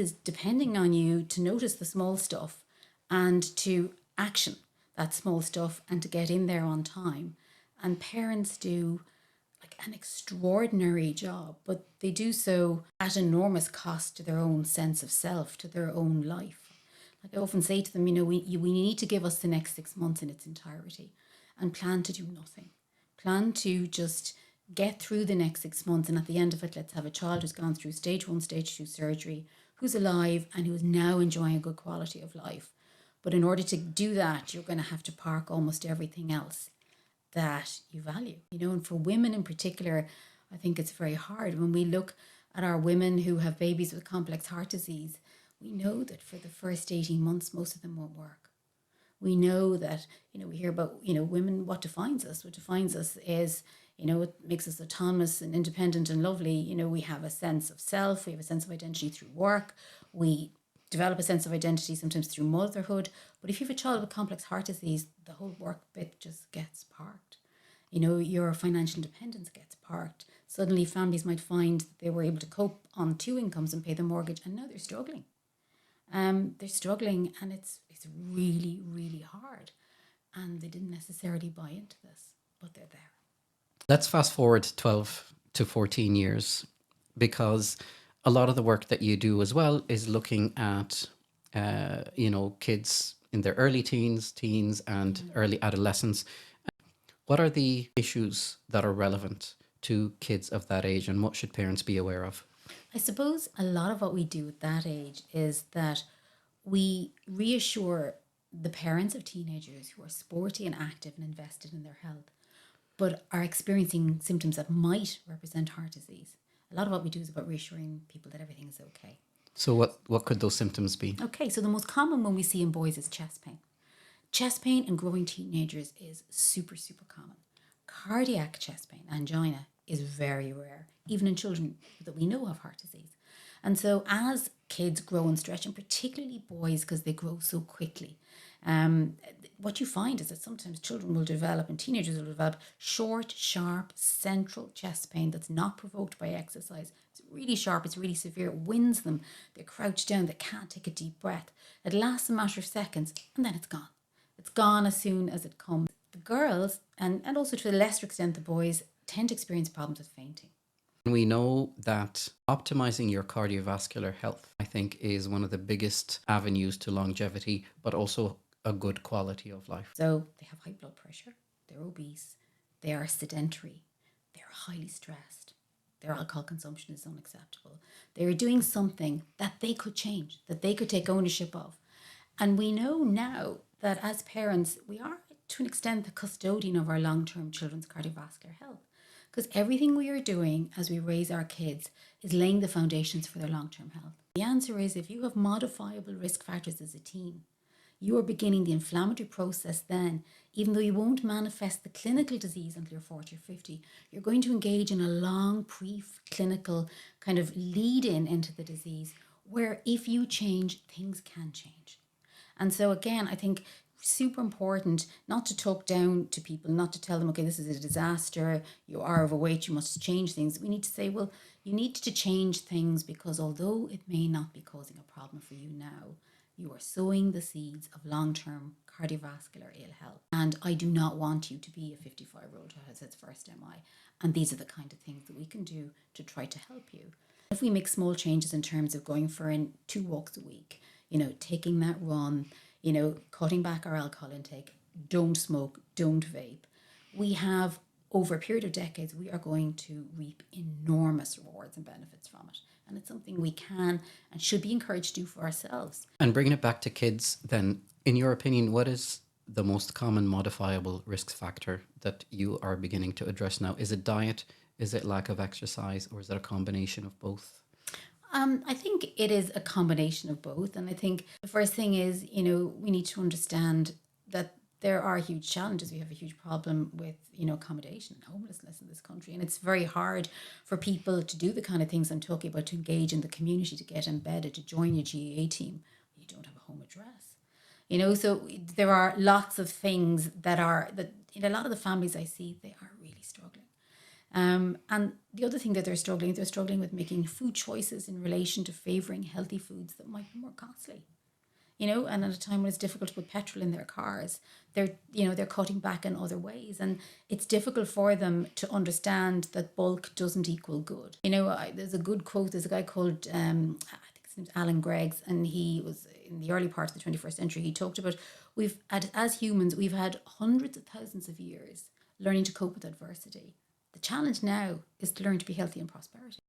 is depending on you to notice the small stuff and to action that small stuff and to get in there on time. And parents do like an extraordinary job, but they do so at enormous cost to their own sense of self, to their own life. Like I often say to them, we need to give us the next 6 months in its entirety and plan to do nothing. Plan to just get through the next 6 months, and at the end of it, let's have a child who's gone through stage 1, stage 2 surgery, who's alive and who is now enjoying a good quality of life. But in order to do that, you're going to have to park almost everything else that you value. And for women in particular, I think it's very hard. When we look at our women who have babies with complex heart disease, we know that for the first 18 months, most of them won't work. We know that, we hear about, women, what defines us? What defines us is, it makes us autonomous and independent and lovely. We have a sense of self. We have a sense of identity through work. We develop a sense of identity sometimes through motherhood. But if you have a child with complex heart disease, the whole work bit just gets parked. Your financial independence gets parked. Suddenly families might find that they were able to cope on 2 incomes and pay the mortgage, and now they're struggling. They're struggling, and it's really, really hard. And they didn't necessarily buy into this, but they're there. Let's fast forward 12 to 14 years, because a lot of the work that you do as well is looking at, kids in their early teens, and early adolescence. What are the issues that are relevant to kids of that age, and what should parents be aware of? I suppose a lot of what we do at that age is that we reassure the parents of teenagers who are sporty and active and invested in their health, but are experiencing symptoms that might represent heart disease. A lot of what we do is about reassuring people that everything is okay. So what could those symptoms be? Okay, so the most common one we see in boys is chest pain. Chest pain in growing teenagers is super, super common. Cardiac chest pain, angina, is very rare, even in children that we know have heart disease. And so as kids grow and stretch, and particularly boys because they grow so quickly, what you find is that sometimes children will develop and teenagers will develop short, sharp, central chest pain that's not provoked by exercise. It's really sharp, it's really severe, it winds them, they're crouched down, they can't take a deep breath. It lasts a matter of seconds and then it's gone. It's gone as soon as it comes. The girls, and also to a lesser extent the boys, tend to experience problems with fainting. We know that optimizing your cardiovascular health, I think, is one of the biggest avenues to longevity, but also a good quality of life. So they have high blood pressure, they're obese, they are sedentary, they're highly stressed, their alcohol consumption is unacceptable. They're doing something that they could change, that they could take ownership of. And we know now that as parents, we are to an extent the custodian of our long-term children's cardiovascular health. Because everything we are doing as we raise our kids is laying the foundations for their long-term health. The answer is if you have modifiable risk factors as a teen, you are beginning the inflammatory process then, even though you won't manifest the clinical disease until you're 40 or 50, you're going to engage in a long pre-clinical kind of lead-in into the disease where if you change, things can change. And so again, I think super important not to talk down to people, not to tell them, okay, this is a disaster, you are overweight, you must change things. We need to say, well, you need to change things because although it may not be causing a problem for you now, you are sowing the seeds of long-term cardiovascular ill health. And I do not want you to be a 55-year-old who has its first MI. And these are the kind of things that we can do to try to help you. If we make small changes in terms of going for 2 walks a week, taking that run, cutting back our alcohol intake, don't smoke, don't vape. We have, over a period of decades, we are going to reap enormous rewards and benefits from it. And it's something we can and should be encouraged to do for ourselves. And bringing it back to kids, then, in your opinion, what is the most common modifiable risk factor that you are beginning to address now? Is it diet? Is it lack of exercise? Or is it a combination of both? I think it is a combination of both. And I think the first thing is, we need to understand that there are huge challenges. We have a huge problem with, accommodation and homelessness in this country. And it's very hard for people to do the kind of things I'm talking about, to engage in the community, to get embedded, to join your GAA team. You don't have a home address. So there are lots of things that a lot of the families I see, they are really struggling. And the other thing that they're struggling with making food choices in relation to favouring healthy foods that might be more costly. And at a time when it's difficult to put petrol in their cars, they're cutting back in other ways, and it's difficult for them to understand that bulk doesn't equal good. There's a good quote. There's a guy called I think his name's Alan Greggs, and he was in the early part of the 21st century. He talked about as humans we've had hundreds of thousands of years learning to cope with adversity. The challenge now is to learn to be healthy in prosperity.